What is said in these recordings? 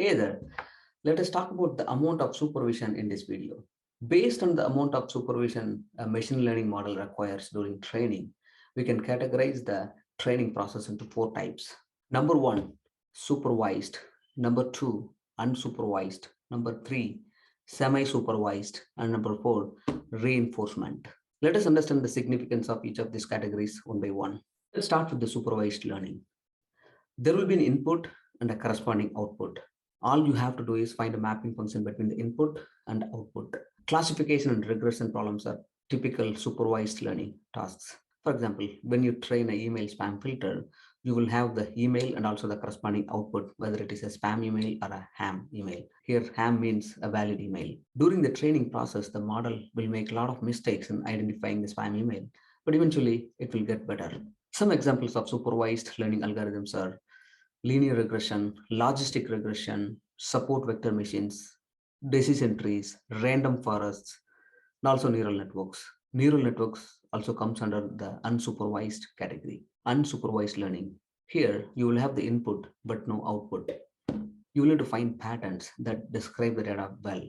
Hey there, let us talk about the amount of supervision in this video. Based on the amount of supervision a machine learning model requires during training, we can categorize the training process into 4 types. Number 1, supervised. Number 2, unsupervised. Number 3, semi-supervised. And number 4, reinforcement. Let us understand the significance of each of these categories one by one. Let's start with the supervised learning. There will be an input and a corresponding output. All you have to do is find a mapping function between the input and output. Classification and regression problems are typical supervised learning tasks. For example, when you train an email spam filter, you will have the email and also the corresponding output, whether it is a spam email or a ham email. Here, ham means a valid email. During the training process, the model will make a lot of mistakes in identifying the spam email, but eventually it will get better. Some examples of supervised learning algorithms are linear regression, logistic regression, support vector machines, decision trees, random forests, and also neural networks. Neural networks also comes under the unsupervised category. Unsupervised learning. Here, you will have the input but no output. You will need to find patterns that describe the data well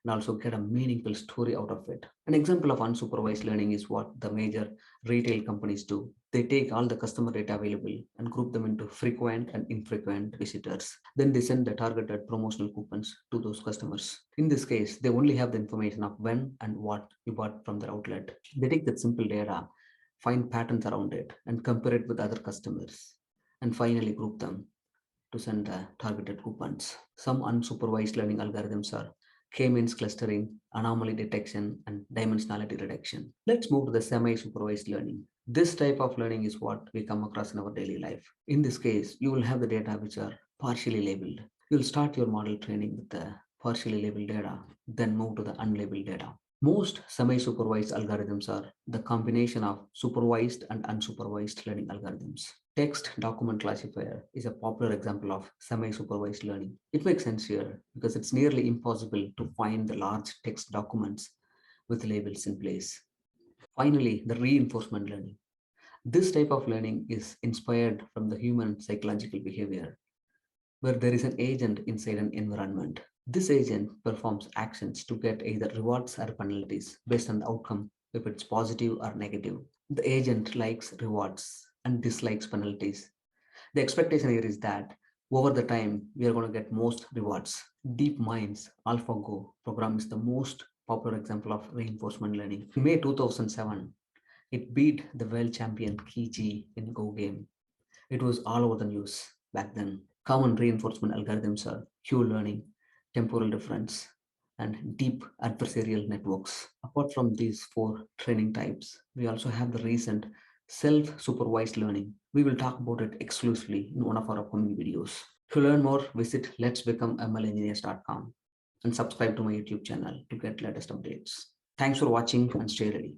and also get a meaningful story out of it. An example of unsupervised learning is what the major retail companies do. They take all the customer data available and group them into frequent and infrequent visitors. Then they send the targeted promotional coupons to those customers. In this case, they only have the information of when and what you bought from their outlet. They take that simple data, find patterns around it, and compare it with other customers, and finally group them to send the targeted coupons. Some unsupervised learning algorithms are k-means clustering, anomaly detection, and dimensionality reduction. Let's move to the semi-supervised learning. This type of learning is what we come across in our daily life. In this case, you will have the data which are partially labeled. You'll start your model training with the partially labeled data, then move to the unlabeled data. Most semi-supervised algorithms are the combination of supervised and unsupervised learning algorithms. Text document classifier is a popular example of semi-supervised learning. It makes sense here because it's nearly impossible to find the large text documents with labels in place. Finally, the reinforcement learning. This type of learning is inspired from the human psychological behavior, where there is an agent inside an environment. This agent performs actions to get either rewards or penalties based on the outcome, if it's positive or negative. The agent likes rewards and dislikes penalties. The expectation here is that over the time, we are going to get most rewards. DeepMind's AlphaGo program is the most popular example of reinforcement learning. In May 2007, it beat the world champion Kiji in Go game. It was all over the news back then. Common reinforcement algorithms are Q learning, temporal difference, and deep adversarial networks. Apart from these 4 training types, we also have the recent self-supervised learning. We will talk about it exclusively in one of our upcoming videos. To learn more, visit LetsBecomeMLEngineers.com and subscribe to my YouTube channel to get latest updates. Thanks for watching and stay ready.